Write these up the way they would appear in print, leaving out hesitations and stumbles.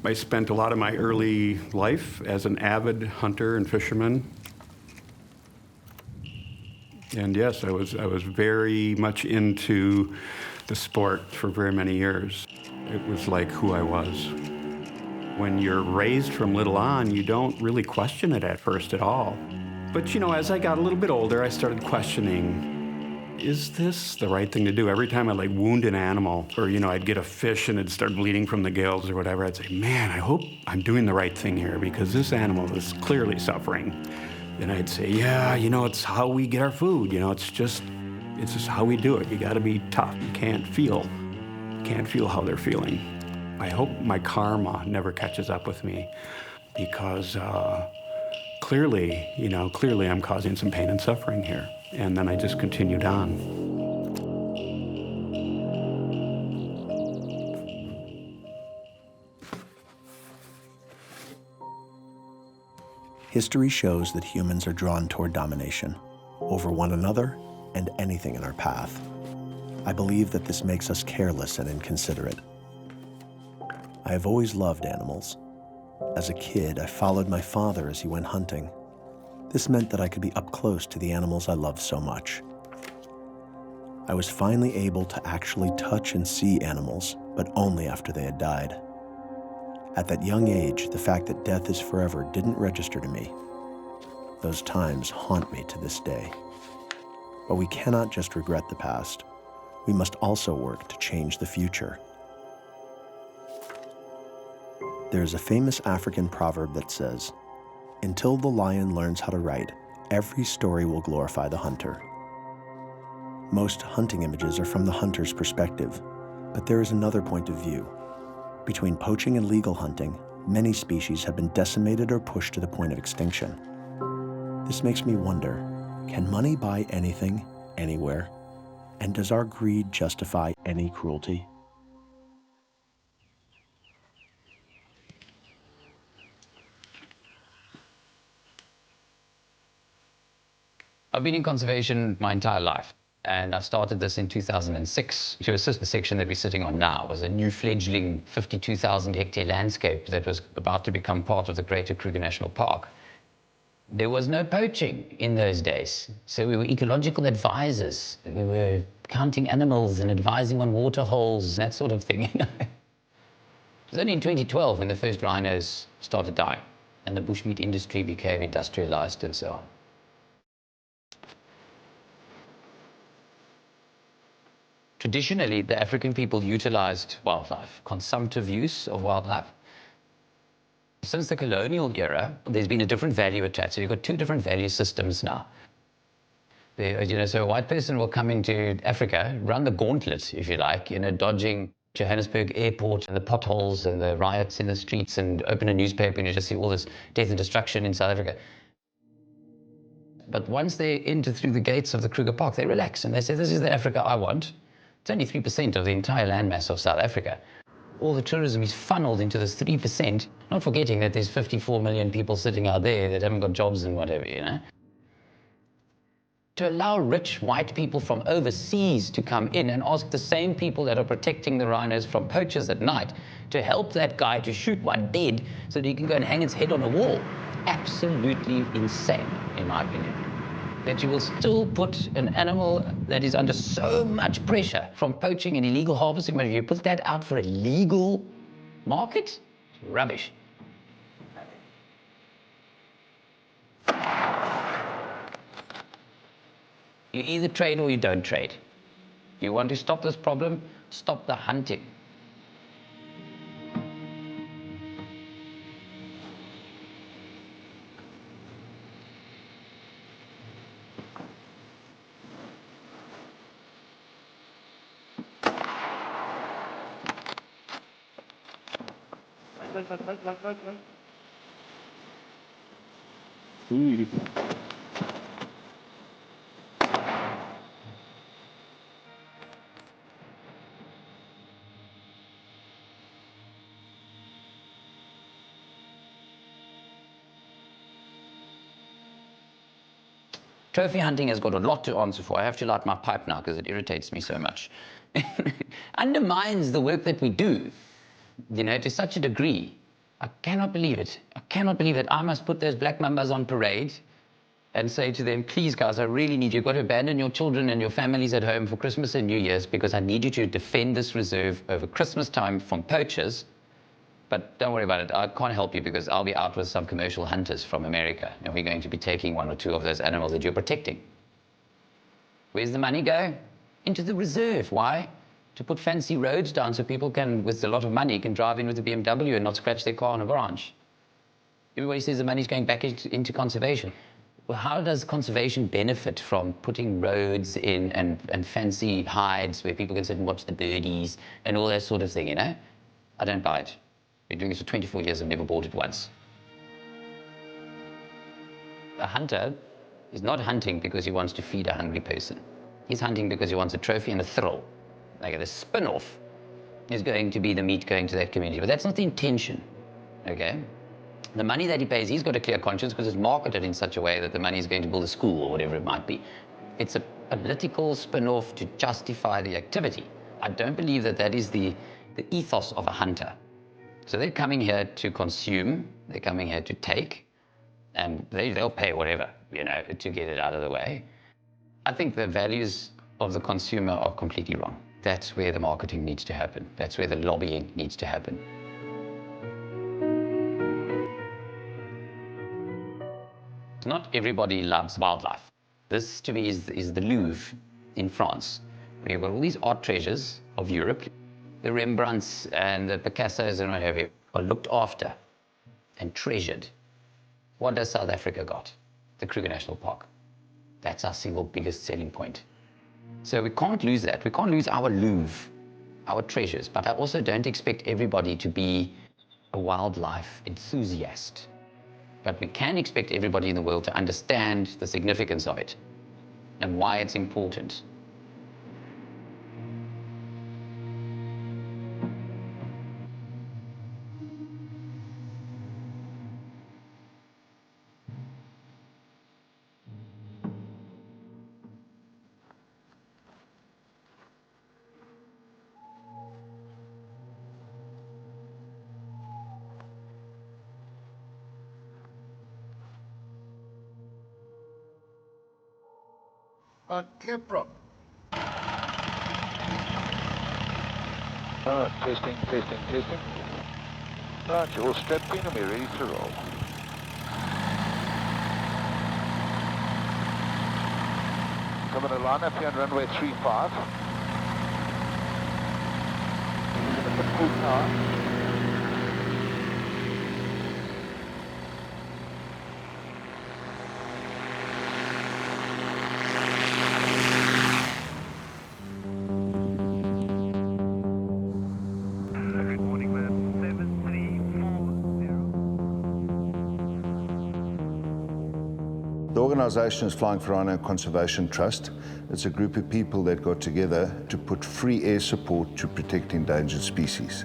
I spent a lot of my early life as an avid hunter and fisherman. And yes, I was very much into the sport for very many years. It was like who I was. When you're raised from little on, you don't really question it at first at all. But you know, as I got a little bit older, I started questioning, is this the right thing to do? Every time I like wound an animal, or you know, I'd get a fish and it'd start bleeding from the gills or whatever, I'd say, man, I hope I'm doing the right thing here because this animal is clearly suffering. And I'd say, yeah, you know, it's how we get our food. You know, it's just how we do it. You gotta be tough. You can't feel how they're feeling. I hope my karma never catches up with me because clearly I'm causing some pain and suffering here. And then I just continued on. History shows that humans are drawn toward domination over one another and anything in our path. I believe that this makes us careless and inconsiderate. I have always loved animals. As a kid, I followed my father as he went hunting. This meant that I could be up close to the animals I loved so much. I was finally able to actually touch and see animals, but only after they had died. At that young age, the fact that death is forever didn't register to me. Those times haunt me to this day. But we cannot just regret the past. We must also work to change the future. There is a famous African proverb that says, "Until the lion learns how to write, every story will glorify the hunter." Most hunting images are from the hunter's perspective, but there is another point of view. Between poaching and legal hunting, many species have been decimated or pushed to the point of extinction. This makes me wonder, can money buy anything, anywhere? And does our greed justify any cruelty? I've been in conservation my entire life, and I started this in 2006 to assist the section that we're sitting on now. It was a new fledgling 52,000 hectare landscape that was about to become part of the Greater Kruger National Park. There was no poaching in those days, so we were ecological advisors. We were counting animals and advising on water holes, that sort of thing. You know? It was only in 2012 when the first rhinos started dying, and the bushmeat industry became industrialized and so on. Traditionally, the African people utilized wildlife, consumptive use of wildlife. Since the colonial era, there's been a different value attached. So you've got two different value systems now. So a white person will come into Africa, run the gauntlet, if you like, dodging Johannesburg airport and the potholes and the riots in the streets, and open a newspaper and you just see all this death and destruction in South Africa. But once they enter through the gates of the Kruger Park, they relax and they say, this is the Africa I want. It's only 3% of the entire landmass of South Africa. All the tourism is funneled into this 3%, not forgetting that there's 54 million people sitting out there that haven't got jobs and whatever, To allow rich white people from overseas to come in and ask the same people that are protecting the rhinos from poachers at night to help that guy to shoot one dead so that he can go and hang his head on a wall. Absolutely insane, in my opinion. That you will still put an animal that is under so much pressure from poaching and illegal harvesting, but if you put that out for a legal market, rubbish. You either trade or you don't trade. You want to stop this problem, stop the hunting. Trophy hunting has got a lot to answer for. I have to light my pipe now because it irritates me so much. Undermines the work that we do, to such a degree. I cannot believe it. I cannot believe that I must put those black mambas on parade and say to them, please guys, I really need you. You've got to abandon your children and your families at home for Christmas and New Year's because I need you to defend this reserve over Christmas time from poachers. But don't worry about it. I can't help you because I'll be out with some commercial hunters from America and we're going to be taking one or two of those animals that you're protecting. Where's the money go? Into the reserve. Why? To put fancy roads down so people can, with a lot of money, can drive in with a BMW and not scratch their car on a branch. Everybody says the money's going back into conservation. Well, how does conservation benefit from putting roads in and fancy hides where people can sit and watch the birdies and all that sort of thing, you know? I don't buy it. Been doing this for 24 years, I've never bought it once. A hunter is not hunting because he wants to feed a hungry person. He's hunting because he wants a trophy and a thrill. Like the spin-off is going to be the meat going to that community, but that's not the intention, okay? The money that he pays, he's got a clear conscience because it's marketed in such a way that the money is going to build a school or whatever it might be. It's a political spin-off to justify the activity. I don't believe that that is the ethos of a hunter. So they're coming here to consume, they're coming here to take, and they'll pay whatever, you know, to get it out of the way. I think the values of the consumer are completely wrong. That's where the marketing needs to happen. That's where the lobbying needs to happen. Not everybody loves wildlife. This, to me, is the Louvre in France, where you've got all these art treasures of Europe. The Rembrandts and the Picassos and what have you are looked after and treasured. What does South Africa got? The Kruger National Park. That's our single biggest selling point. So we can't lose that. We can't lose our Louvre, our treasures. But I also don't expect everybody to be a wildlife enthusiast. But we can expect everybody in the world to understand the significance of it and why it's important. Clear prop. Testing. Right, you're all strapped in and we're ready to roll. Coming to line up here on runway 35. At the full power. The organisation is Flying for Rhino Conservation Trust. It's a group of people that got together to put free air support to protect endangered species.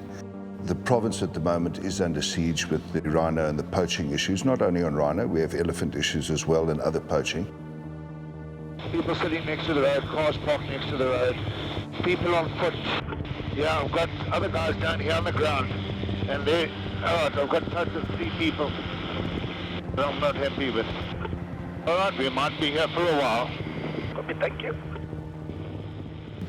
The province at the moment is under siege with the rhino and the poaching issues, not only on rhino, we have elephant issues as well and other poaching. People sitting next to the road, cars parked next to the road, people on foot. Yeah, I've got other guys down here on the ground, and I've got a total of 3 people that I'm not happy with. All right, we might be here for a while. Copy, thank you.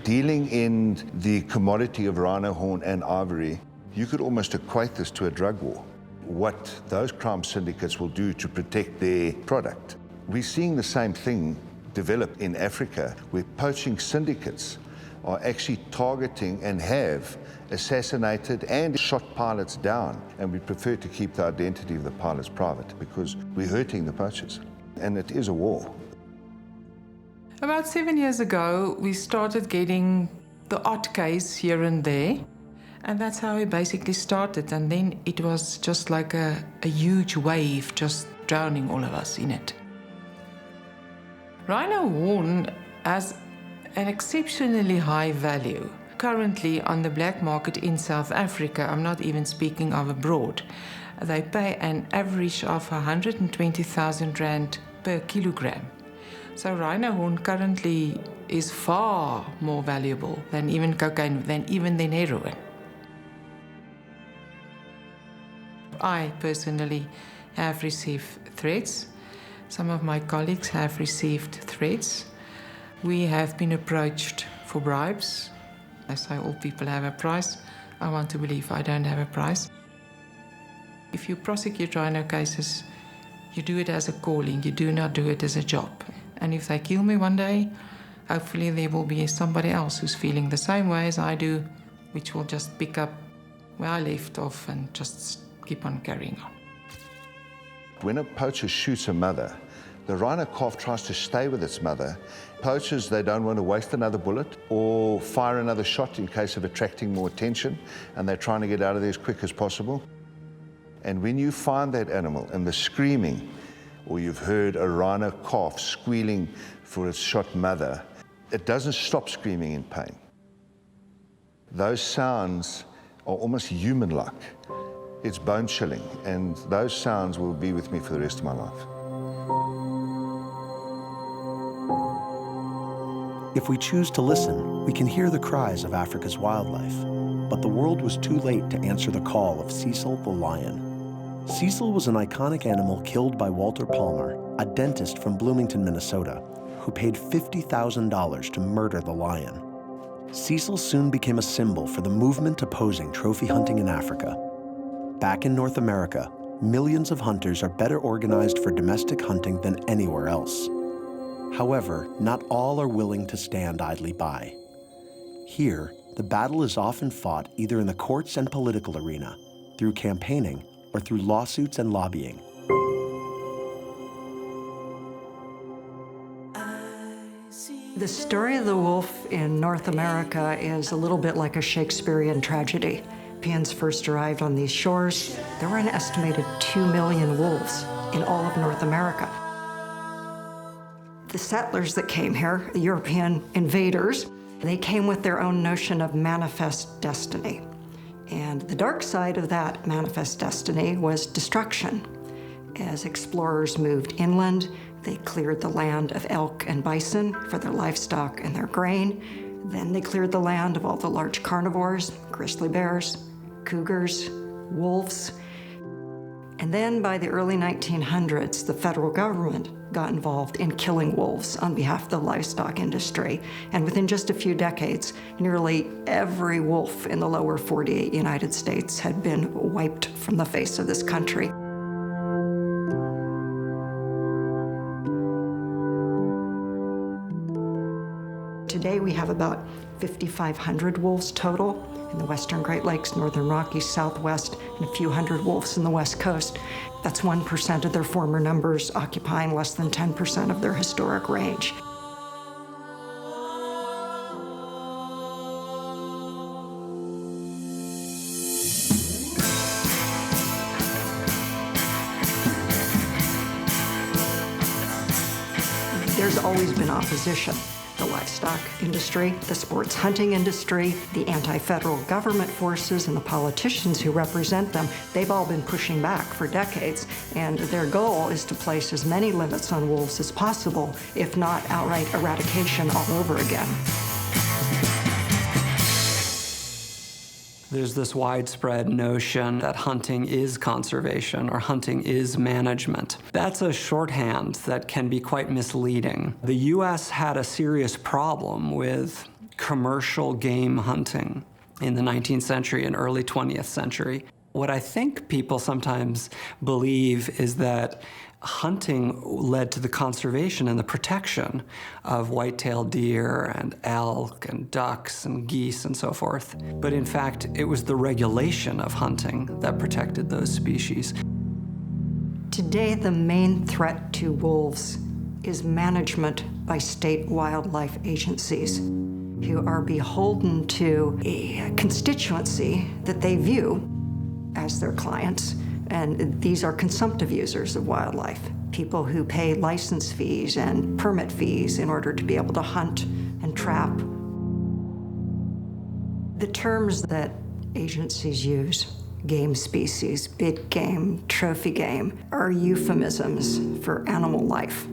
Dealing in the commodity of rhino horn and ivory, you could almost equate this to a drug war. What those crime syndicates will do to protect their product. We're seeing the same thing develop in Africa, where poaching syndicates are actually targeting and have assassinated and shot pilots down. And we prefer to keep the identity of the pilots private because we're hurting the poachers. And it is a war. About 7 years ago, we started getting the odd case here and there. And that's how it basically started. And then it was just like a huge wave just drowning all of us in it. Rhino horn has an exceptionally high value. Currently on the black market in South Africa, I'm not even speaking of abroad, they pay an average of 120,000 Rand per kilogram. So rhino horn currently is far more valuable than even cocaine, than heroin. I personally have received threats. Some of my colleagues have received threats. We have been approached for bribes. I say all people have a price. I want to believe I don't have a price. If you prosecute rhino cases, you do it as a calling, you do not do it as a job. And if they kill me one day, hopefully there will be somebody else who's feeling the same way as I do, which will just pick up where I left off and just keep on carrying on. When a poacher shoots a mother, the rhino calf tries to stay with its mother. Poachers, they don't want to waste another bullet or fire another shot in case of attracting more attention, and they're trying to get out of there as quick as possible. And when you find that animal and the screaming, or you've heard a rhino calf squealing for its shot mother, it doesn't stop screaming in pain. Those sounds are almost human-like. It's bone-chilling, and those sounds will be with me for the rest of my life. If we choose to listen, we can hear the cries of Africa's wildlife. But the world was too late to answer the call of Cecil the lion. Cecil was an iconic animal killed by Walter Palmer, a dentist from Bloomington, Minnesota, who paid $50,000 to murder the lion. Cecil soon became a symbol for the movement opposing trophy hunting in Africa. Back in North America, millions of hunters are better organized for domestic hunting than anywhere else. However, not all are willing to stand idly by. Here, the battle is often fought either in the courts and political arena, through campaigning, or through lawsuits and lobbying. The story of the wolf in North America is a little bit like a Shakespearean tragedy. Europeans first arrived on these shores, there were an estimated 2 million wolves in all of North America. The settlers that came here, the European invaders, they came with their own notion of manifest destiny. And the dark side of that manifest destiny was destruction. As explorers moved inland, they cleared the land of elk and bison for their livestock and their grain. Then they cleared the land of all the large carnivores, grizzly bears, cougars, wolves. And then by the early 1900s, the federal government got involved in killing wolves on behalf of the livestock industry. And within just a few decades, nearly every wolf in the lower 48 United States had been wiped from the face of this country. Today we have about 5,500 wolves total in the Western Great Lakes, Northern Rockies, Southwest, and a few hundred wolves in the West Coast. That's 1% of their former numbers, occupying less than 10% of their historic range. There's always been opposition. The livestock industry, the sports hunting industry, the anti-federal government forces, and the politicians who represent them, they've all been pushing back for decades, and their goal is to place as many limits on wolves as possible, if not outright eradication all over again. There's this widespread notion that hunting is conservation or hunting is management. That's a shorthand that can be quite misleading. The U.S. had a serious problem with commercial game hunting in the 19th century and early 20th century. What I think people sometimes believe is that hunting led to the conservation and the protection of white-tailed deer and elk and ducks and geese and so forth. But in fact, it was the regulation of hunting that protected those species. Today, the main threat to wolves is management by state wildlife agencies who are beholden to a constituency that they view as their clients. And these are consumptive users of wildlife, people who pay license fees and permit fees in order to be able to hunt and trap. The terms that agencies use, game species, big game, trophy game, are euphemisms for animal life.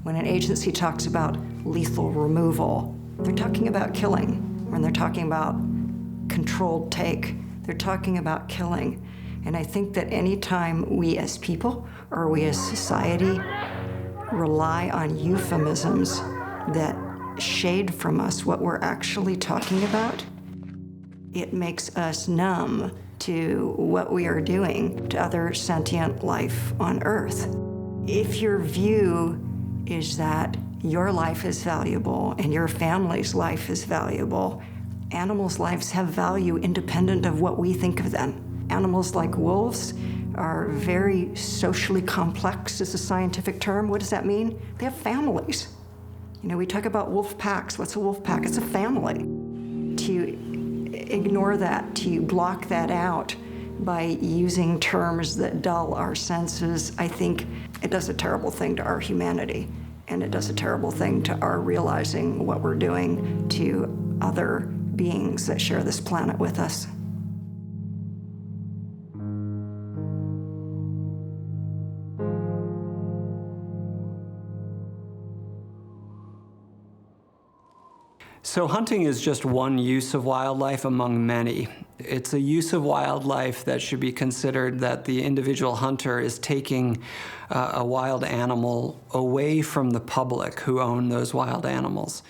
When an agency talks about lethal removal, they're talking about killing. When they're talking about controlled take, they're talking about killing. And I think that anytime we as people or we as society rely on euphemisms that shade from us what we're actually talking about, it makes us numb to what we are doing to other sentient life on Earth. If your view is that your life is valuable and your family's life is valuable, animals' lives have value independent of what we think of them. Animals like wolves are very socially complex, is a scientific term. What does that mean? They have families. You know, we talk about wolf packs. What's a wolf pack? It's a family. To ignore that, to block that out by using terms that dull our senses, I think it does a terrible thing to our humanity. And it does a terrible thing to our realizing what we're doing to other beings that share this planet with us. So hunting is just one use of wildlife among many. It's a use of wildlife that should be considered that the individual hunter is taking a wild animal away from the public who own those wild animals.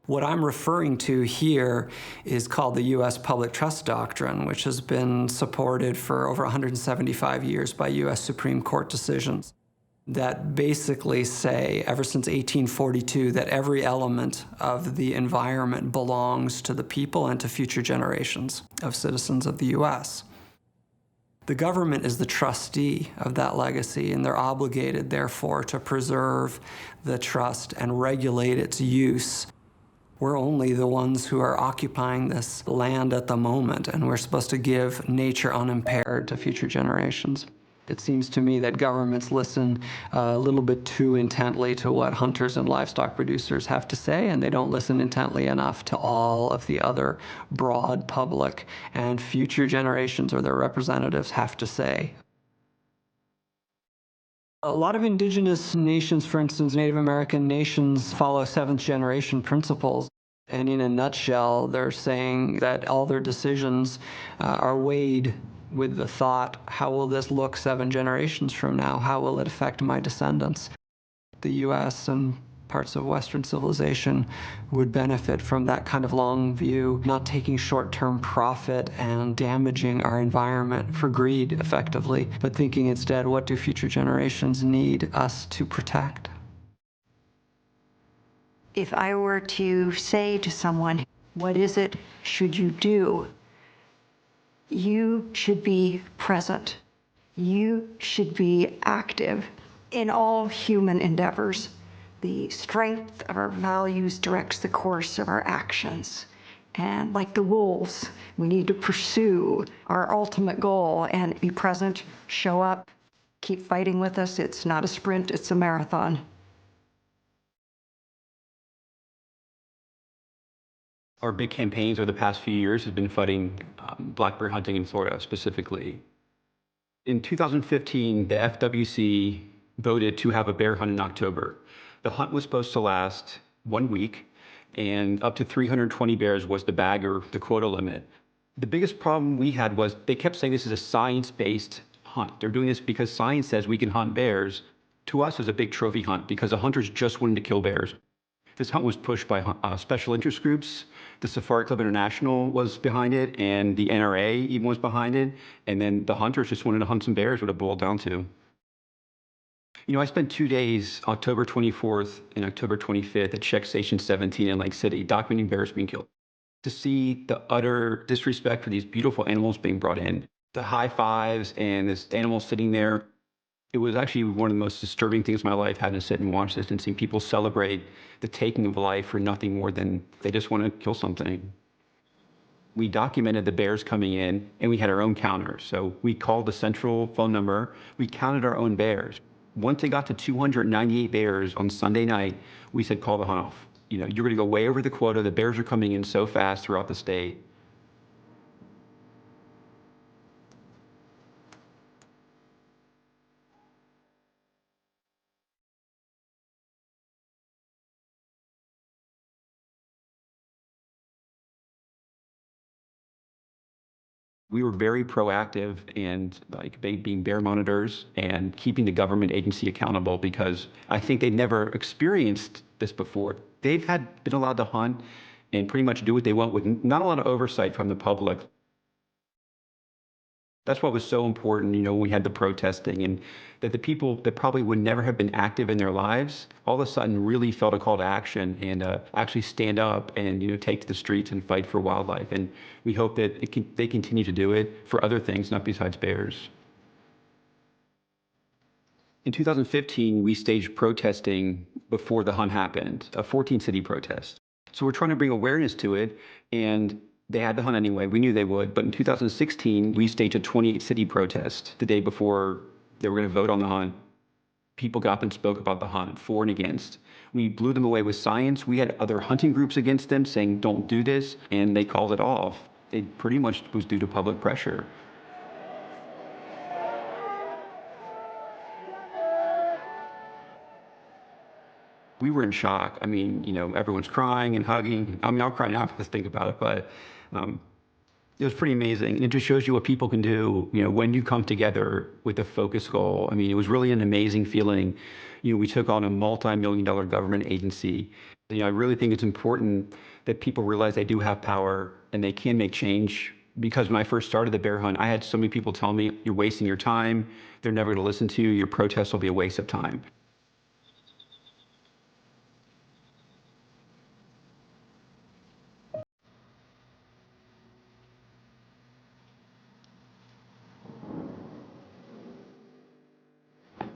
What I'm referring to here is called the U.S. Public Trust Doctrine, which has been supported for over 175 years by U.S. Supreme Court decisions that basically say, ever since 1842, that every element of the environment belongs to the people and to future generations of citizens of the U.S. The government is the trustee of that legacy, and they're obligated, therefore, to preserve the trust and regulate its use. We're only the ones who are occupying this land at the moment, and we're supposed to give nature unimpaired to future generations. It seems to me that governments listen a little bit too intently to what hunters and livestock producers have to say, and they don't listen intently enough to all of the other broad public and future generations or their representatives have to say. A lot of indigenous nations, for instance, Native American nations, follow seventh-generation principles. And in a nutshell, they're saying that all their decisions are weighed with the thought, how will this look 7 generations from now? How will it affect my descendants? The U.S. and parts of Western civilization would benefit from that kind of long view, not taking short-term profit and damaging our environment for greed, effectively, but thinking instead, what do future generations need us to protect? If I were to say to someone, what is it should you do? You should be present. You should be active in all human endeavors. The strength of our values directs the course of our actions. And like the wolves, we need to pursue our ultimate goal and be present, show up, keep fighting with us. It's not a sprint, it's a marathon. Our big campaigns over the past few years have been fighting black bear hunting in Florida specifically. In 2015, the FWC voted to have a bear hunt in October. The hunt was supposed to last 1 week, and up to 320 bears was the bag or the quota limit. The biggest problem we had was they kept saying this is a science-based hunt. They're doing this because science says we can hunt bears. To us, it was a big trophy hunt because the hunters just wanted to kill bears. This hunt was pushed by special interest groups. The Safari Club International was behind it, and the NRA even was behind it. And then the hunters just wanted to hunt some bears, what it boiled down to. You know, I spent 2 days, October 24th and October 25th, at Check Station 17 in Lake City, documenting bears being killed. To see the utter disrespect for these beautiful animals being brought in, the high fives and this animal sitting there, it was actually one of the most disturbing things in my life, having to sit and watch this and seeing people celebrate the taking of life for nothing more than they just want to kill something. We documented the bears coming in, and we had our own counter. So we called the central phone number. We counted our own bears. Once they got to 298 bears on Sunday night, we said, call the hunt off. You know, you're going to go way over the quota. The bears are coming in so fast throughout the state. We were very proactive and being bear monitors and keeping the government agency accountable, because I think they'd never experienced this before. They've been allowed to hunt and pretty much do what they want with not a lot of oversight from the public. That's what was so important, when we had the protesting, and that the people that probably would never have been active in their lives, all of a sudden really felt a call to action and actually stand up and take to the streets and fight for wildlife. And we hope that they continue to do it for other things, not besides bears. In 2015, we staged protesting before the hunt happened, a 14-city protest. So we're trying to bring awareness to it, and they had the hunt anyway. We knew they would. But in 2016, we staged a 28-city protest the day before they were going to vote on the hunt. People got up and spoke about the hunt, for and against. We blew them away with science. We had other hunting groups against them saying, don't do this, and they called it off. It pretty much was due to public pressure. We were in shock. I mean, everyone's crying and hugging. I mean, I'll cry now if I think about it, but it was pretty amazing. It just shows you what people can do, when you come together with a focused goal. I mean, it was really an amazing feeling. We took on a multi-million-dollar government agency. I really think it's important that people realize they do have power and they can make change. Because when I first started the bear hunt, I had so many people tell me, you're wasting your time. They're never going to listen to you. Your protest will be a waste of time.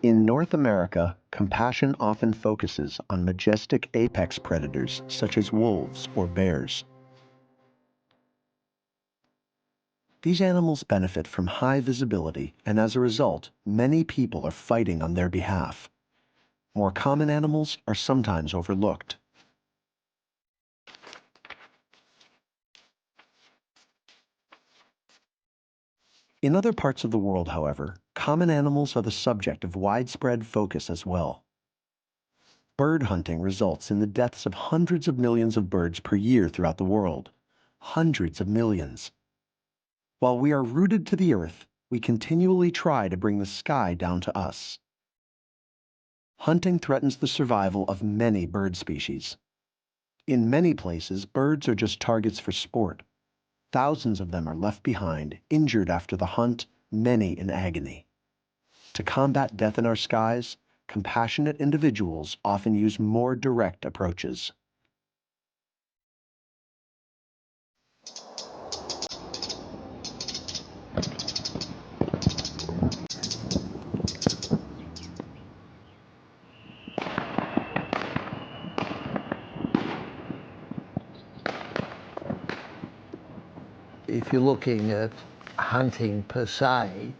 In North America, compassion often focuses on majestic apex predators such as wolves or bears. These animals benefit from high visibility, and as a result, many people are fighting on their behalf. More common animals are sometimes overlooked. In other parts of the world, however, common animals are the subject of widespread focus as well. Bird hunting results in the deaths of hundreds of millions of birds per year throughout the world. Hundreds of millions. While we are rooted to the earth, we continually try to bring the sky down to us. Hunting threatens the survival of many bird species. In many places, birds are just targets for sport. Thousands of them are left behind, injured after the hunt, many in agony. To combat death in our skies, compassionate individuals often use more direct approaches. If you're looking at hunting per se,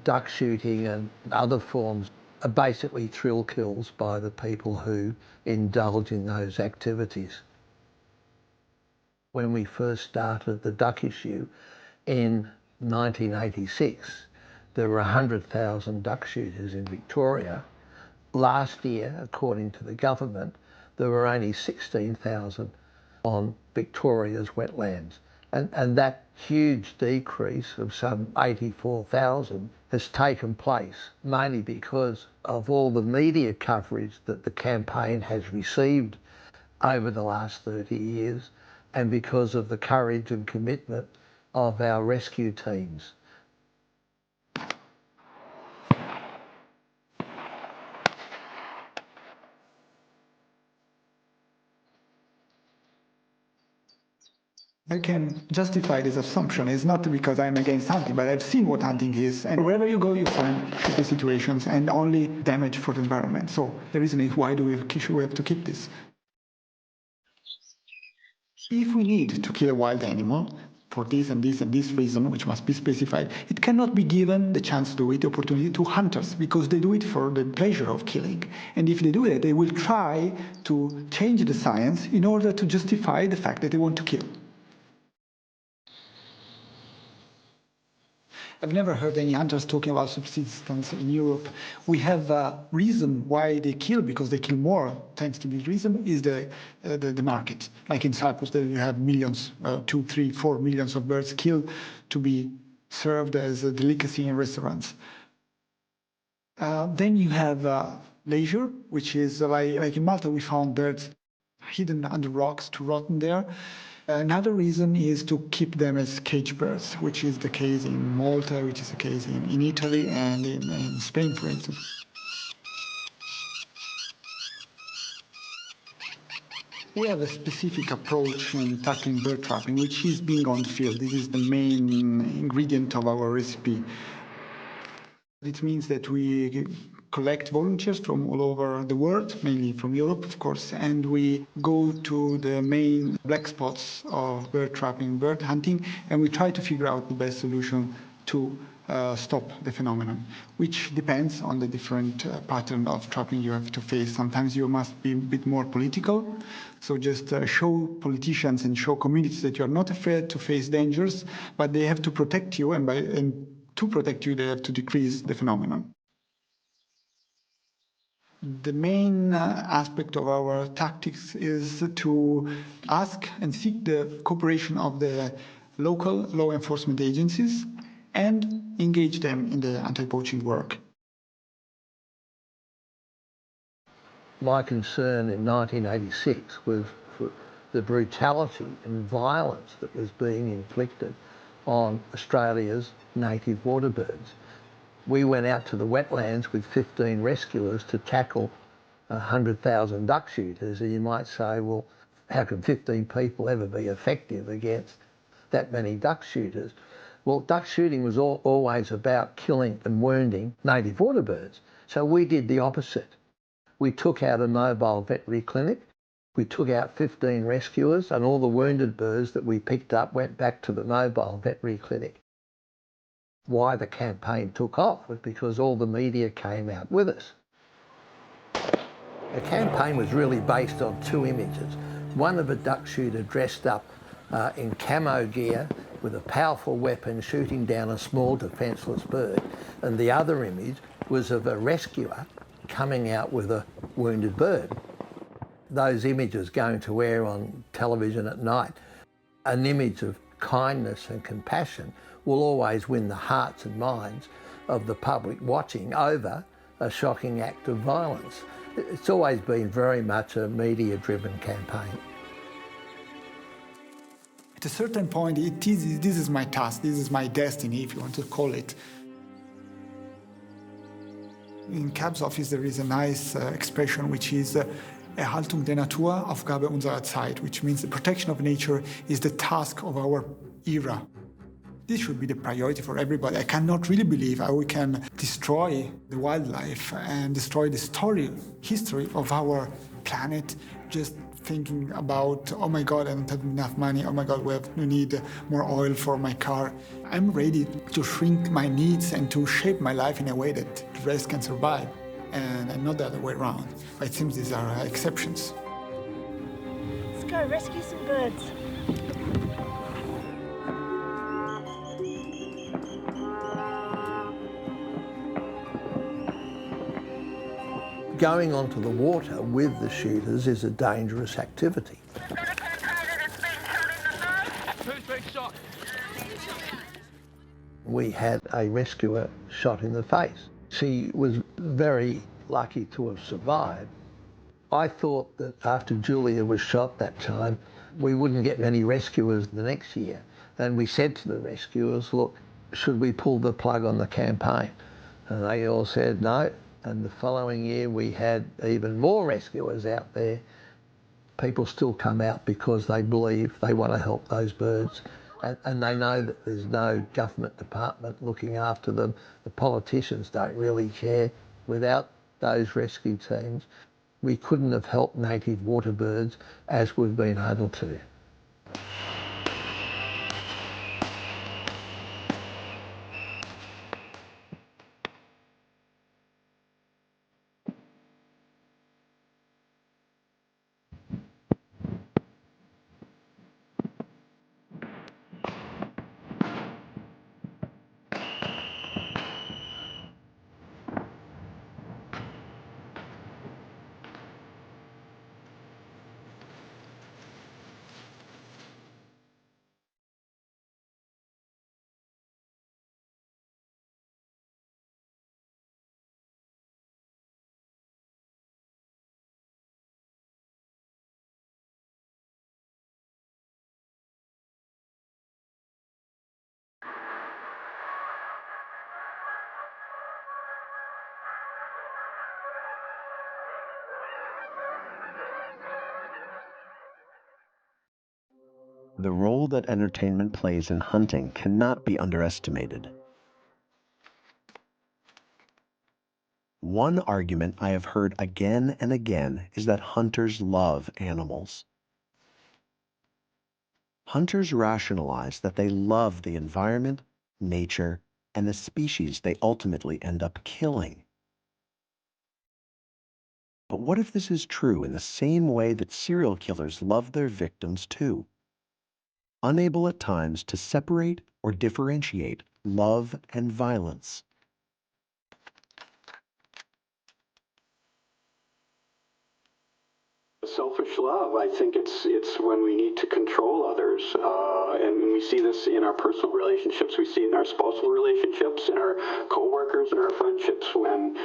duck shooting and other forms are basically thrill kills by the people who indulge in those activities. When we first started the duck issue in 1986, there were 100,000 duck shooters in Victoria. Last year, according to the government, there were only 16,000 on Victoria's wetlands. And that huge decrease of some 84,000 has taken place mainly because of all the media coverage that the campaign has received over the last 30 years, and because of the courage and commitment of our rescue teams. I can justify this assumption. It's not because I'm against hunting, but I've seen what hunting is. And wherever you go, you find tricky situations and only damage for the environment. So the reason is, why do we have to keep this? If we need to kill a wild animal for this and this and this reason, which must be specified, it cannot be given the chance to do it, the opportunity to hunters, because they do it for the pleasure of killing. And if they do it, they will try to change the science in order to justify the fact that they want to kill. I've never heard any hunters talking about subsistence in Europe. We have a reason why they kill, because they kill more. Tends to be reason is the market. Like in Cyprus, you have millions, 2, 3, 4 millions of birds killed to be served as a delicacy in restaurants. Then you have leisure, which is like in Malta, we found birds hidden under rocks to rotten there. Another reason is to keep them as cage birds, which is the case in Malta, which is the case in Italy and in Spain, for instance. We have a specific approach in tackling bird trapping, which is being on the field. This is the main ingredient of our recipe. It means that we collect volunteers from all over the world, mainly from Europe, of course, and we go to the main black spots of bird trapping, bird hunting, and we try to figure out the best solution to stop the phenomenon, which depends on the different pattern of trapping you have to face. Sometimes you must be a bit more political, so just show politicians and show communities that you're not afraid to face dangers, but they have to protect you, and to protect you, they have to decrease the phenomenon. The main aspect of our tactics is to ask and seek the cooperation of the local law enforcement agencies and engage them in the anti-poaching work. My concern in 1986 was for the brutality and violence that was being inflicted on Australia's native water birds. We went out to the wetlands with 15 rescuers to tackle 100,000 duck shooters, and you might say, well, how can 15 people ever be effective against that many duck shooters? Well, duck shooting was always about killing and wounding native water birds. So we did the opposite. We took out a mobile veterinary clinic, we took out 15 rescuers, and all the wounded birds that we picked up went back to the mobile veterinary clinic. Why the campaign took off was because all the media came out with us. The campaign was really based on two images. One of a duck shooter dressed up in camo gear with a powerful weapon shooting down a small defenceless bird, and the other image was of a rescuer coming out with a wounded bird. Those images going to air on television at night, an image of kindness and compassion will always win the hearts and minds of the public watching over a shocking act of violence. It's always been very much a media-driven campaign. At a certain point, this is my task, this is my destiny, if you want to call it. In CAB's office, there is a nice expression which is Erhaltung der Natur, Aufgabe unserer Zeit, which means the protection of nature is the task of our era. This should be the priority for everybody. I cannot really believe how we can destroy the wildlife and destroy the history of our planet, just thinking about, oh my God, I don't have enough money, oh my God, we need more oil for my car. I'm ready to shrink my needs and to shape my life in a way that the rest can survive, and not the other way around. But it seems these are exceptions. Let's go rescue some birds. Going onto the water with the shooters is a dangerous activity. Who's been shot? We had a rescuer shot in the face. She was very lucky to have survived. I thought that after Julia was shot that time, we wouldn't get many rescuers the next year. And we said to the rescuers, look, should we pull the plug on the campaign? And they all said no. And the following year we had even more rescuers out there. People still come out because they believe they want to help those birds, and they know that there's no government department looking after them. The politicians don't really care. Without those rescue teams, we couldn't have helped native water birds as we've been able to. The role that entertainment plays in hunting cannot be underestimated. One argument I have heard again and again is that hunters love animals. Hunters rationalize that they love the environment, nature, and the species they ultimately end up killing. But what if this is true in the same way that serial killers love their victims too? Unable at times to separate or differentiate love and violence. Selfish love, I think it's when we need to control others, and we see this in our personal relationships, we see it in our spousal relationships, in our co-workers, in our friendships, when,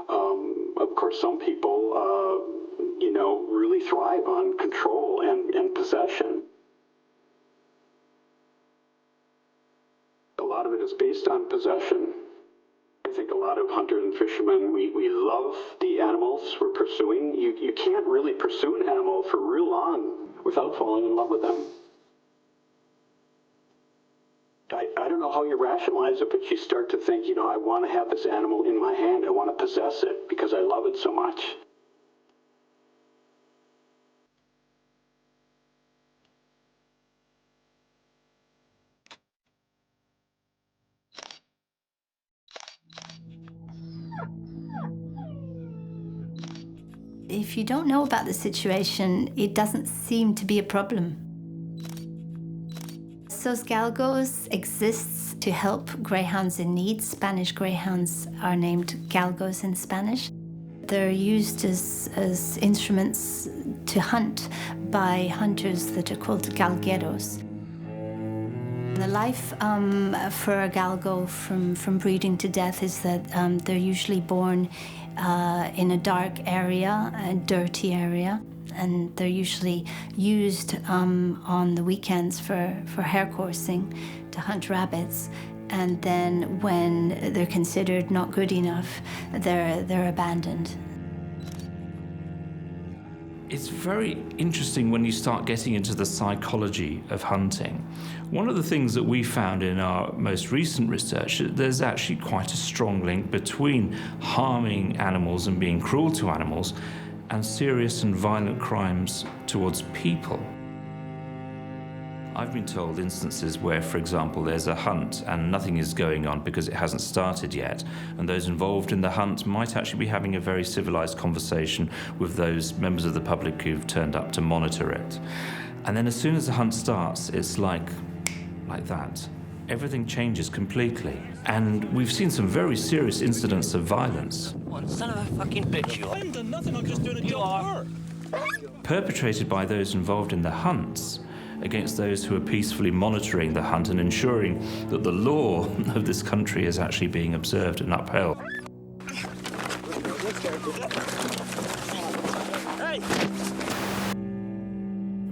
of course, some people, really thrive on control and possession. A lot of it is based on possession. I think a lot of hunters and fishermen, we love the animals we're pursuing. You can't really pursue an animal for real long without falling in love with them. I don't know how you rationalize it, but you start to think, I want to have this animal in my hand. I want to possess it because I love it so much. If you don't know about the situation, it doesn't seem to be a problem. SOS Galgos exists to help greyhounds in need. Spanish greyhounds are named galgos in Spanish. They're used as instruments to hunt by hunters that are called galgueros. The life for a galgo from breeding to death is that they're usually born in a dark area, a dirty area, and they're usually used on the weekends for hare coursing to hunt rabbits. And then when they're considered not good enough, they're abandoned. It's very interesting when you start getting into the psychology of hunting. One of the things that we found in our most recent research, there's actually quite a strong link between harming animals and being cruel to animals and serious and violent crimes towards people. I've been told instances where, for example, there's a hunt and nothing is going on because it hasn't started yet, and those involved in the hunt might actually be having a very civilized conversation with those members of the public who've turned up to monitor it. And then as soon as the hunt starts, it's like that. Everything changes completely. And we've seen some very serious incidents of violence. What son of a fucking bitch you are? I haven't done nothing, I'm just doing a job at work. Perpetrated by those involved in the hunts against those who are peacefully monitoring the hunt and ensuring that the law of this country is actually being observed and upheld.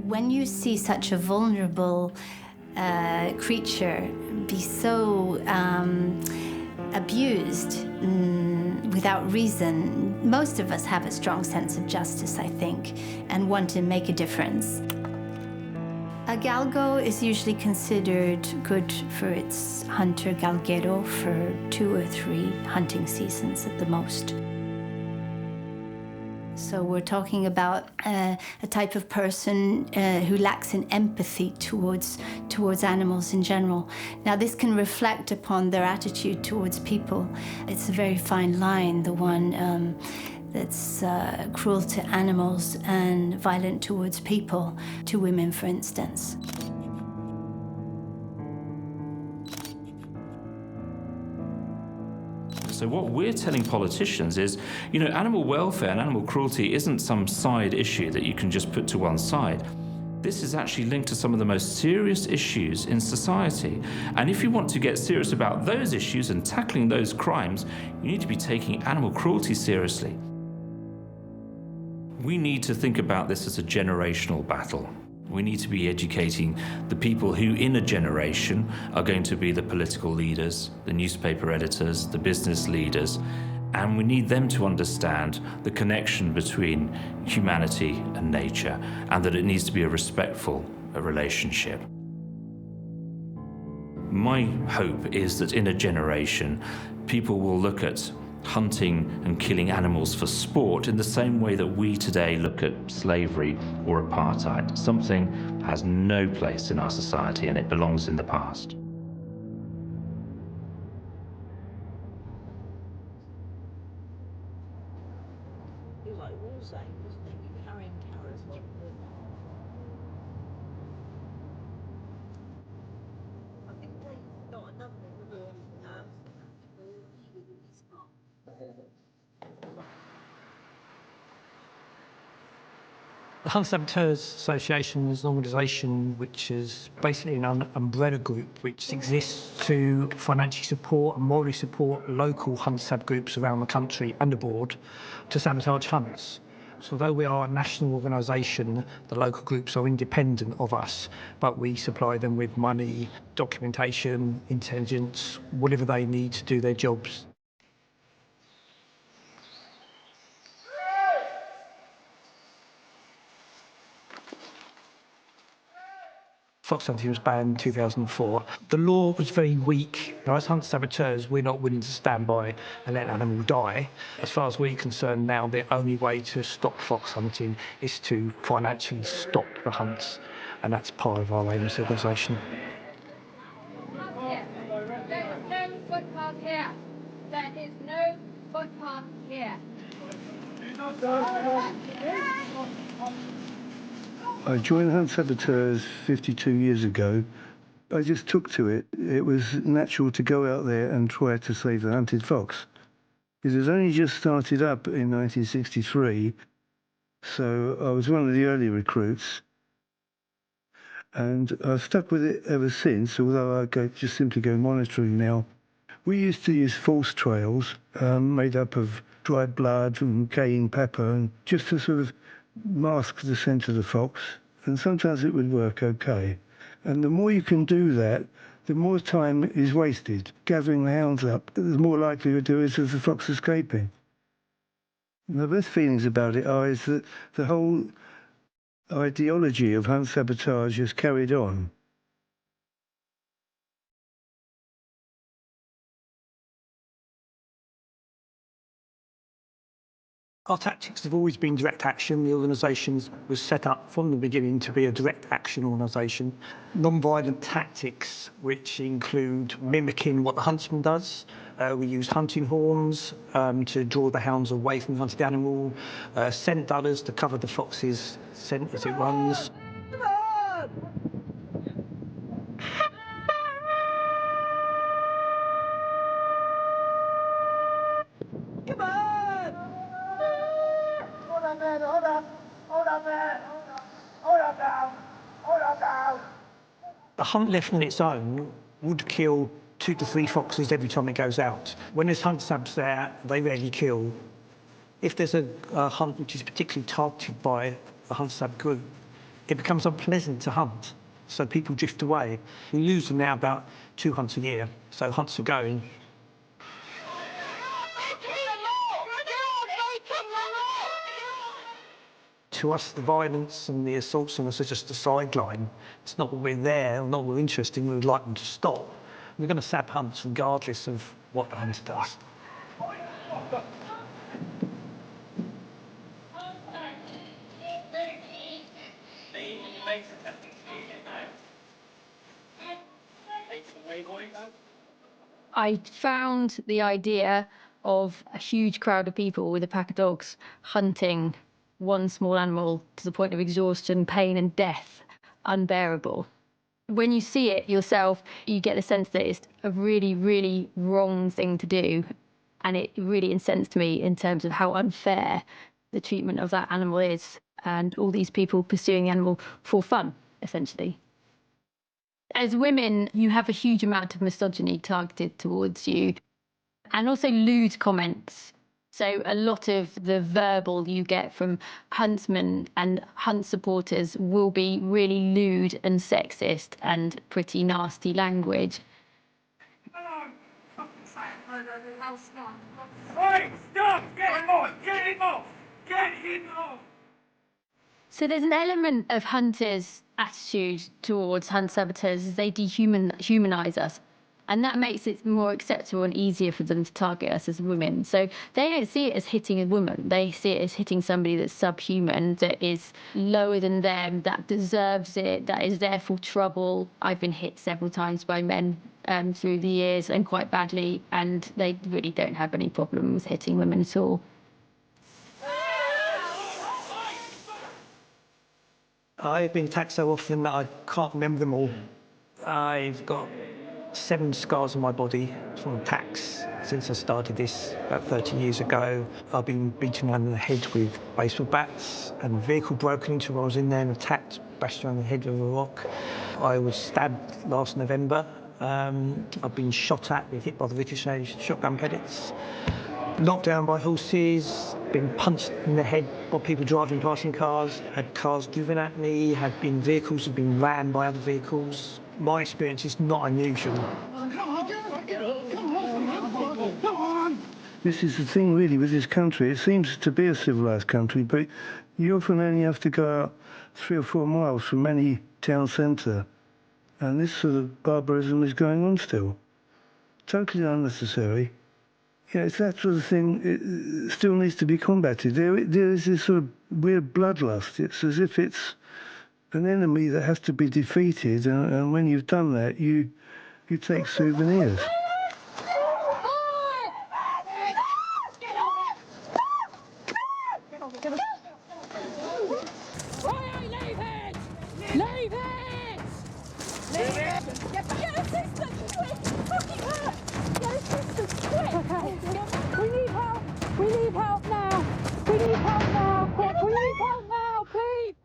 When you see such a vulnerable creature be so abused without reason, most of us have a strong sense of justice, I think, and want to make a difference. A galgo is usually considered good for its hunter galguero for 2 or 3 hunting seasons at the most. So we're talking about a type of person who lacks in empathy towards animals in general. Now, this can reflect upon their attitude towards people. It's a very fine line, the one that's cruel to animals and violent towards people, to women, for instance. So what we're telling politicians is, animal welfare and animal cruelty isn't some side issue that you can just put to one side. This is actually linked to some of the most serious issues in society. And if you want to get serious about those issues and tackling those crimes, you need to be taking animal cruelty seriously. We need to think about this as a generational battle. We need to be educating the people who, in a generation, are going to be the political leaders, the newspaper editors, the business leaders, and we need them to understand the connection between humanity and nature, and that it needs to be a respectful relationship. My hope is that in a generation, people will look at hunting and killing animals for sport in the same way that we today look at slavery or apartheid. Something has no place in our society and it belongs in the past. The Hunt Saboteurs Association is an organisation which is basically an umbrella group which exists to financially support and morally support local hunt sab groups around the country and abroad to sabotage hunts. So although we are a national organisation, the local groups are independent of us, but we supply them with money, documentation, intelligence, whatever they need to do their jobs. Fox hunting was banned in 2004. The law was very weak. As hunt saboteurs, we're not willing to stand by and let an animal die. As far as we're concerned now, the only way to stop fox hunting is to financially stop the hunts, and that's part of our aim as an organisation. There is no footpath here. There is no footpath here. I joined Hunt Saboteurs 52 years ago. I just took to it. It was natural to go out there and try to save the hunted fox. It was only just started up in 1963, so I was one of the early recruits. And I've stuck with it ever since, although I just simply go monitoring now. We used to use false trails made up of dried blood and cayenne pepper, and just to sort of mask the scent of the fox, and sometimes it would work okay. And the more you can do that, the more time is wasted gathering the hounds up. The more likelihood there is of the fox escaping. And the best feelings about it are is that the whole ideology of hunt sabotage is carried on. Our tactics have always been direct action. The organisation was set up from the beginning to be a direct action organisation. Non-violent tactics, which include mimicking what the huntsman does. We use hunting horns to draw the hounds away from the hunted animal, scent dullers to cover the fox's scent as it runs. Come on! Hold on, man, hold on. Hold on, man. Hold on down. Hold on down. The hunt left on its own would kill 2 to 3 foxes every time it goes out. When there's hunt sabs there, they rarely kill. If there's a hunt which is particularly targeted by a hunt sab group, it becomes unpleasant to hunt, so people drift away. We lose them now about 2 hunts a year, so hunts are going. To us, the violence and the assaults on us are just a sideline. It's not that we're there, or not that we're interested, we would like them to stop. We're going to sab hunts regardless of what the hunter does. I found the idea of a huge crowd of people with a pack of dogs hunting one small animal to the point of exhaustion, pain and death unbearable. When you see it yourself, you get the sense that it's a really, really wrong thing to do. And it really incensed me in terms of how unfair the treatment of that animal is, and all these people pursuing the animal for fun, essentially. As women, you have a huge amount of misogyny targeted towards you, and also lewd comments. So a lot of the verbal you get from huntsmen and hunt supporters will be really lewd and sexist and pretty nasty language. Oi, stop! Get him off! Get him off! Get him off! So there's an element of hunters attitude towards hunt saboteurs is they dehumanize us. And that makes it more acceptable and easier for them to target us as women. So they don't see it as hitting a woman. They see it as hitting somebody that's subhuman, that is lower than them, that deserves it, that is there for trouble. I've been hit several times by men through the years, and quite badly, and they really don't have any problem with hitting women at all. I've been attacked so often that I can't remember them all. I've got 7 scars on my body from attacks since I started this about 30 years ago. I've been beaten around the head with baseball bats, and a vehicle broken into while I was in there and attacked, bashed around the head with a rock. I was stabbed last November. I've been shot at, been hit by the ricochet shotgun pellets, knocked down by horses, been punched in the head by people driving passing cars, had cars driven at me, vehicles have been rammed by other vehicles. My experience is not unusual. This is the thing really with this country. It seems to be a civilized country, but you often only have to go out 3 or 4 miles from any town centre, and this sort of barbarism is going on still. Totally unnecessary. Yeah, it's that sort of thing. It still needs to be combated. There is this sort of weird bloodlust. It's as if it's an enemy that has to be defeated, and when you've done that, you take souvenirs. Leave it! Leave it! Get assistance, quick! Fucking hurt! Get assistance, quick! Okay. We need help! We need help now! We need help now! Quick! We need help now, please!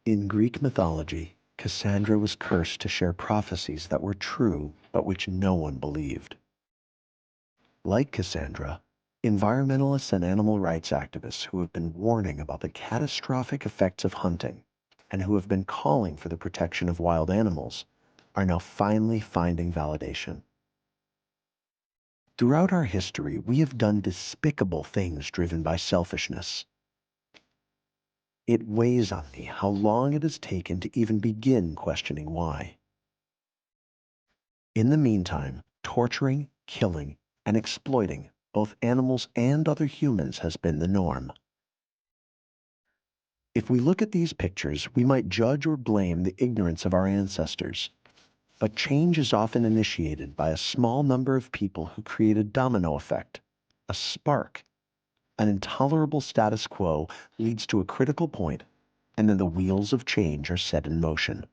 In Greek mythology, Cassandra was cursed to share prophecies that were true, but which no one believed. Like Cassandra, environmentalists and animal rights activists who have been warning about the catastrophic effects of hunting and who have been calling for the protection of wild animals are now finally finding validation. Throughout our history, we have done despicable things driven by selfishness. It weighs on me how long it has taken to even begin questioning why. In the meantime, torturing, killing, and exploiting both animals and other humans has been the norm. If we look at these pictures, we might judge or blame the ignorance of our ancestors. But change is often initiated by a small number of people who create a domino effect, a spark. An intolerable status quo leads to a critical point, and then the wheels of change are set in motion.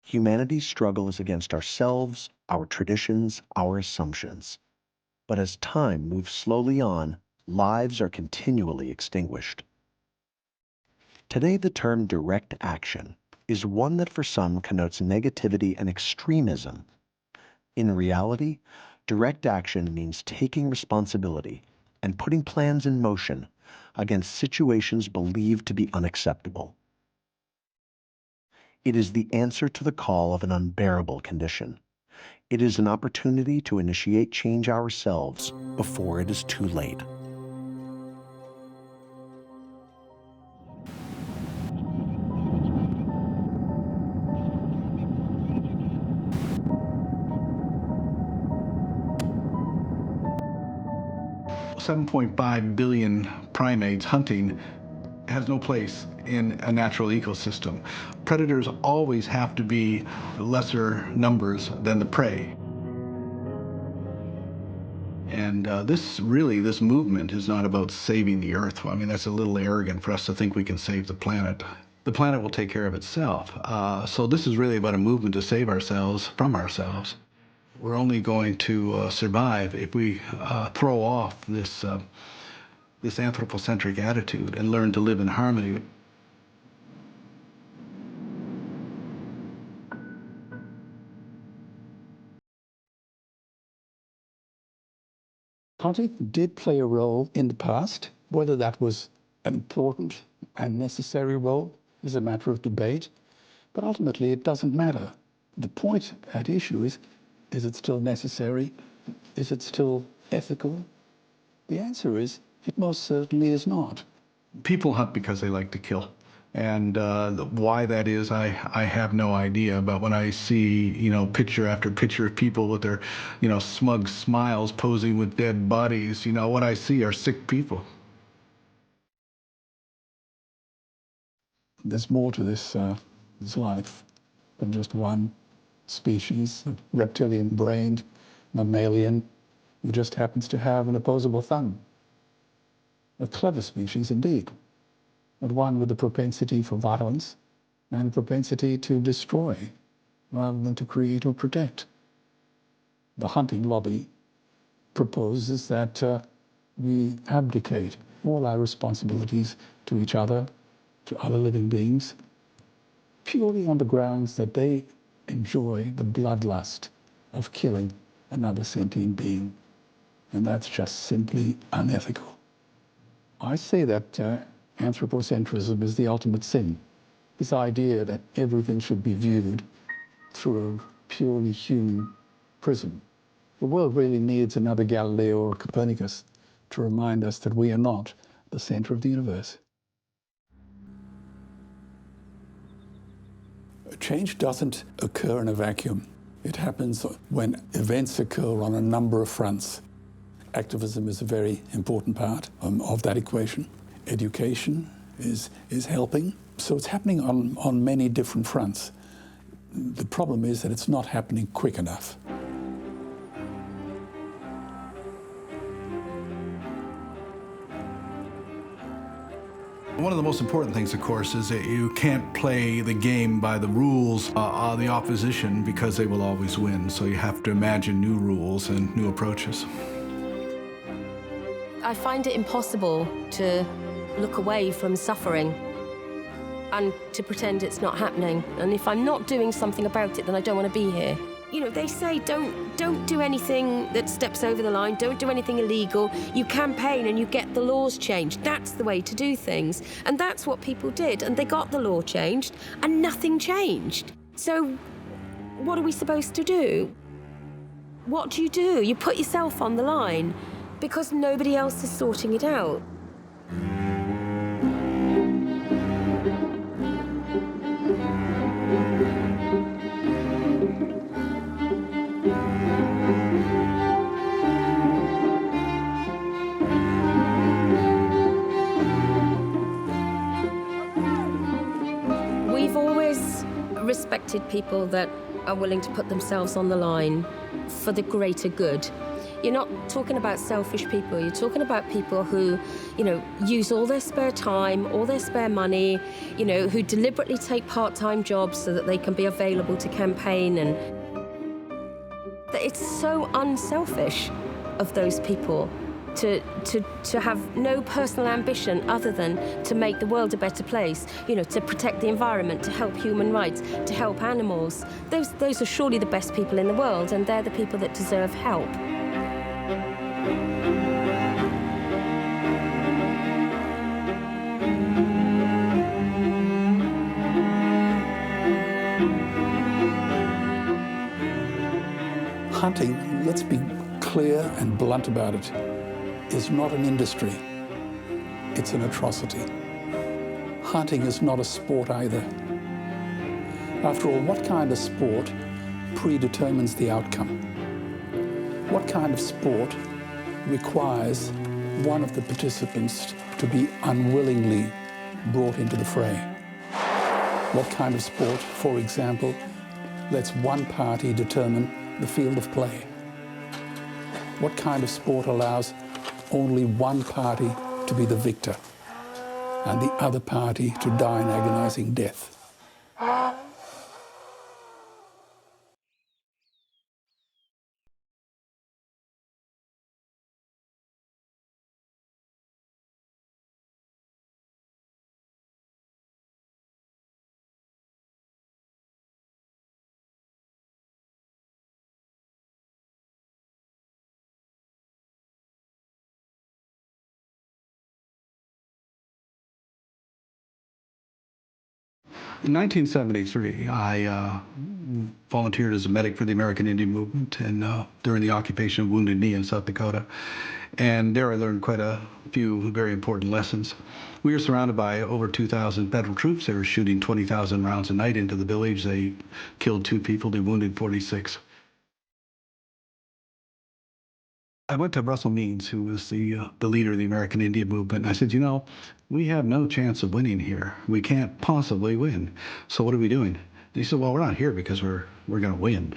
Humanity's struggle is against ourselves, our traditions, our assumptions. But as time moves slowly on, lives are continually extinguished. Today, the term direct action is one that for some connotes negativity and extremism. In reality, direct action means taking responsibility and putting plans in motion against situations believed to be unacceptable. It is the answer to the call of an unbearable condition. It is an opportunity to initiate change ourselves before it is too late. $7.5 billion primates hunting has no place in a natural ecosystem. Predators always have to be lesser numbers than the prey. And this movement is not about saving the Earth. I mean, that's a little arrogant for us to think we can save the planet. The planet will take care of itself. So this is really about a movement to save ourselves from ourselves. We're only going to survive if we throw off this anthropocentric attitude and learn to live in harmony. Hunting did play a role in the past. Whether that was an important and necessary role is a matter of debate, but ultimately it doesn't matter. The point at issue is Is it still necessary? Is it still ethical? The answer is, it most certainly is not. People hunt because they like to kill. And why that is, I have no idea. But when I see, picture after picture of people with their, smug smiles posing with dead bodies, what I see are sick people. There's more to this life than just one species, a reptilian-brained mammalian who just happens to have an opposable thumb. A clever species indeed, but one with a propensity for violence and a propensity to destroy rather than to create or protect. The hunting lobby proposes that we abdicate all our responsibilities to each other, to other living beings, purely on the grounds that they enjoy the bloodlust of killing another sentient being. And that's just simply unethical. I say that anthropocentrism is the ultimate sin. This idea that everything should be viewed through a purely human prism. The world really needs another Galileo or Copernicus to remind us that we are not the center of the universe. Change doesn't occur in a vacuum. It happens when events occur on a number of fronts. Activism is a very important part of that equation. Education is helping. So it's happening on many different fronts. The problem is that it's not happening quick enough. One of the most important things, of course, is that you can't play the game by the rules of the opposition because they will always win. So you have to imagine new rules and new approaches. I find it impossible to look away from suffering and to pretend it's not happening. And if I'm not doing something about it, then I don't want to be here. They say don't do anything that steps over the line, don't do anything illegal. You campaign and you get the laws changed. That's the way to do things. And that's what people did. And they got the law changed and nothing changed. So what are we supposed to do? What do? You put yourself on the line because nobody else is sorting it out. We've always respected people that are willing to put themselves on the line for the greater good. You're not talking about selfish people, you're talking about people who, use all their spare time, all their spare money, who deliberately take part-time jobs so that they can be available to campaign. And it's so unselfish of those people to have no personal ambition other than to make the world a better place, to protect the environment, to help human rights, to help animals. Those are surely the best people in the world, and they're the people that deserve help. Hunting, let's be clear and blunt about it, is not an industry. It's an atrocity. Hunting is not a sport either. After all, what kind of sport predetermines the outcome? What kind of sport requires one of the participants to be unwillingly brought into the fray? What kind of sport, for example, lets one party determine the field of play? What kind of sport allows only one party to be the victor and the other party to die an agonizing death? In 1973, I volunteered as a medic for the American Indian Movement and during the occupation of Wounded Knee in South Dakota. And there I learned quite a few very important lessons. We were surrounded by over 2,000 federal troops. They were shooting 20,000 rounds a night into the village. They killed 2 people, they wounded 46. I went to Russell Means, who was the leader of the American Indian Movement, and I said, you know, we have no chance of winning here. We can't possibly win. So what are we doing? And he said, well, we're not here because we're going to win.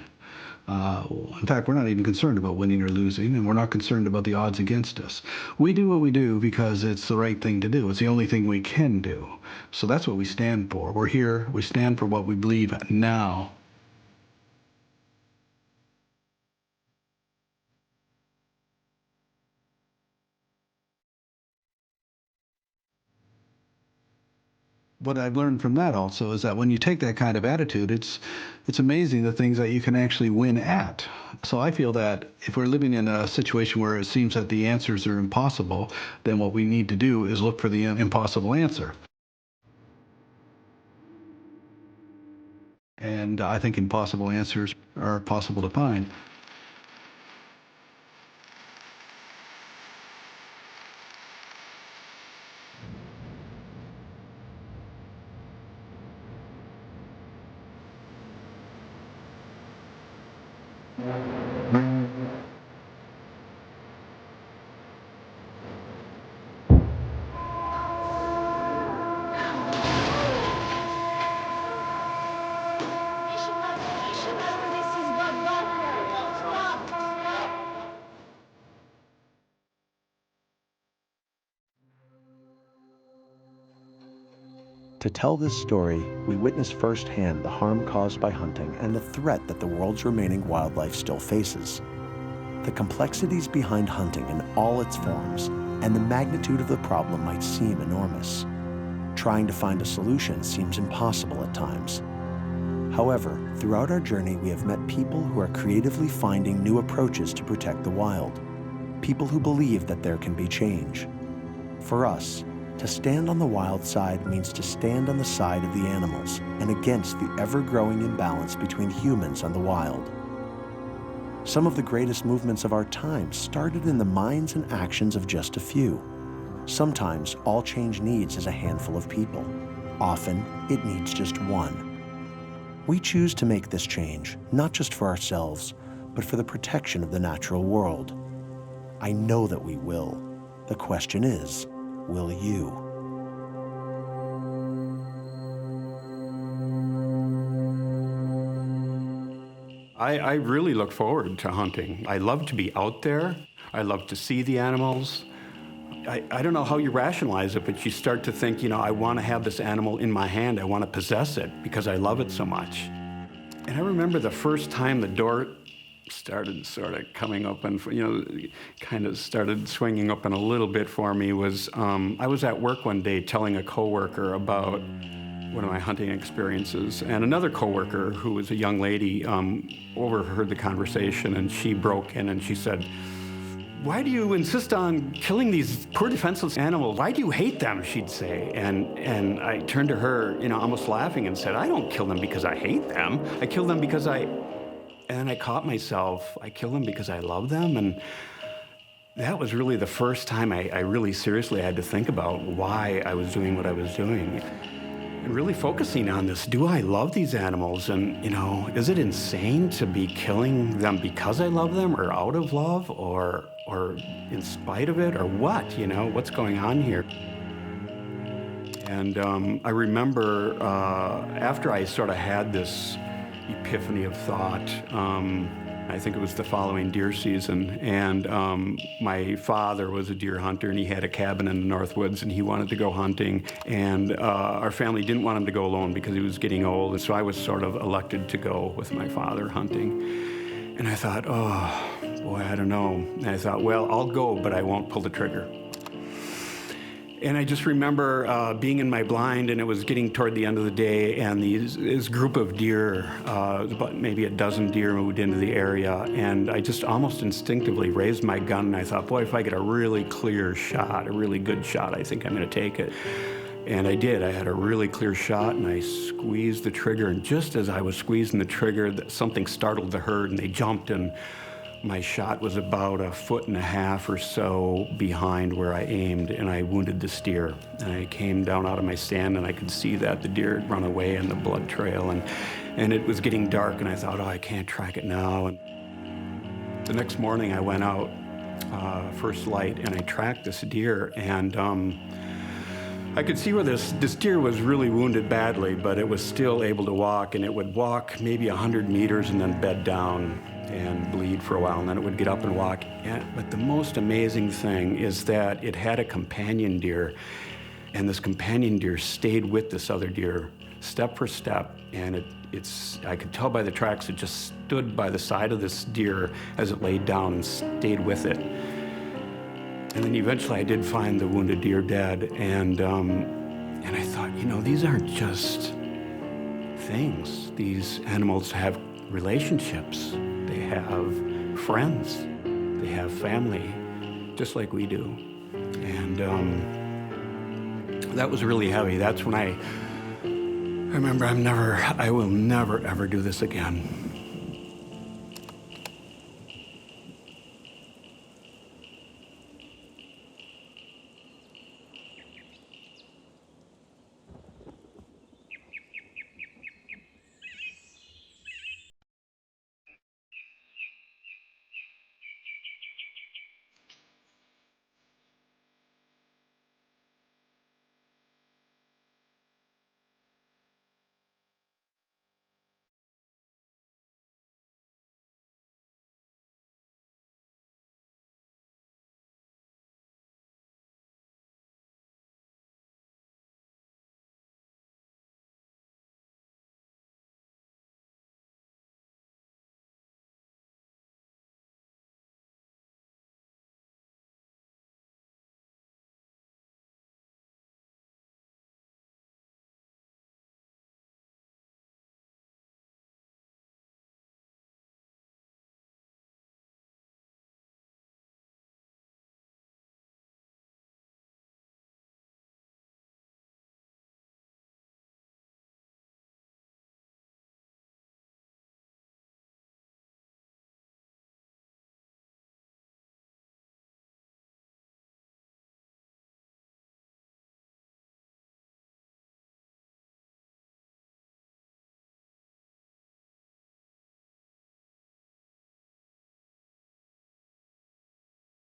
In fact, we're not even concerned about winning or losing, and we're not concerned about the odds against us. We do what we do because it's the right thing to do. It's the only thing we can do. So that's what we stand for. We're here. We stand for what we believe now. What I've learned from that also is that when you take that kind of attitude, it's amazing the things that you can actually win at. So I feel that if we're living in a situation where it seems that the answers are impossible, then what we need to do is look for the impossible answer. And I think impossible answers are possible to find. To tell this story, we witness firsthand the harm caused by hunting and the threat that the world's remaining wildlife still faces. The complexities behind hunting in all its forms and the magnitude of the problem might seem enormous. Trying to find a solution seems impossible at times. However, throughout our journey, we have met people who are creatively finding new approaches to protect the wild. People who believe that there can be change. For us, to stand on the wild side means to stand on the side of the animals and against the ever-growing imbalance between humans and the wild. Some of the greatest movements of our time started in the minds and actions of just a few. Sometimes all change needs is a handful of people. Often, it needs just one. We choose to make this change, not just for ourselves, but for the protection of the natural world. I know that we will. The question is, will you? I really look forward to hunting. I love to be out there. I love to see the animals. I don't know how you rationalize it, but you start to think, you know, I want to have this animal in my hand. I want to possess it because I love it so much. And I remember the first time the door started sort of coming open, you know, kind of started swinging open a little bit for me was, I was at work one day telling a coworker about one of my hunting experiences, and another coworker who was a young lady overheard the conversation, and she broke in and she said, "Why do you insist on killing these poor defenseless animals? Why do you hate them?" she'd say. And I turned to her, you know, almost laughing and said, "I don't kill them because I hate them. I kill them because and I caught myself, I kill them because I love them. And that was really the first time I really seriously had to think about why I was doing what I was doing. And really focusing on this, do I love these animals? And, you know, is it insane to be killing them because I love them or out of love or in spite of it or what, you know, what's going on here? And I remember after I sort of had this epiphany of thought, I think it was the following deer season, and my father was a deer hunter, and he had a cabin in the North Woods, and he wanted to go hunting, and our family didn't want him to go alone because he was getting old, and so I was sort of elected to go with my father hunting. And I thought, oh, boy, I don't know. And I thought, well, I'll go, but I won't pull the trigger. And I just remember being in my blind, and it was getting toward the end of the day, and this group of deer, about maybe a dozen deer moved into the area, and I just almost instinctively raised my gun, and I thought, boy, if I get a really clear shot, a really good shot, I think I'm going to take it. And I did. I had a really clear shot, and I squeezed the trigger, and just as I was squeezing the trigger, something startled the herd, and they jumped, and my shot was about 1.5 feet or so behind where I aimed, and I wounded the steer. And I came down out of my stand, and I could see that the deer had run away in the blood trail, and it was getting dark, and I thought, oh, I can't track it now. And the next morning, I went out, first light, and I tracked this deer, and I could see where this deer was really wounded badly, but it was still able to walk, and it would walk maybe 100 meters and then bed down and bleed for a while, and then it would get up and walk. But the most amazing thing is that it had a companion deer, and this companion deer stayed with this other deer step for step, and I could tell by the tracks it just stood by the side of this deer as it laid down and stayed with it. And then eventually I did find the wounded deer dead, and I thought, you know, these aren't just things. These animals have relationships. They have friends. They have family, just like we do. And that was really heavy. That's when I remember I will never, ever do this again.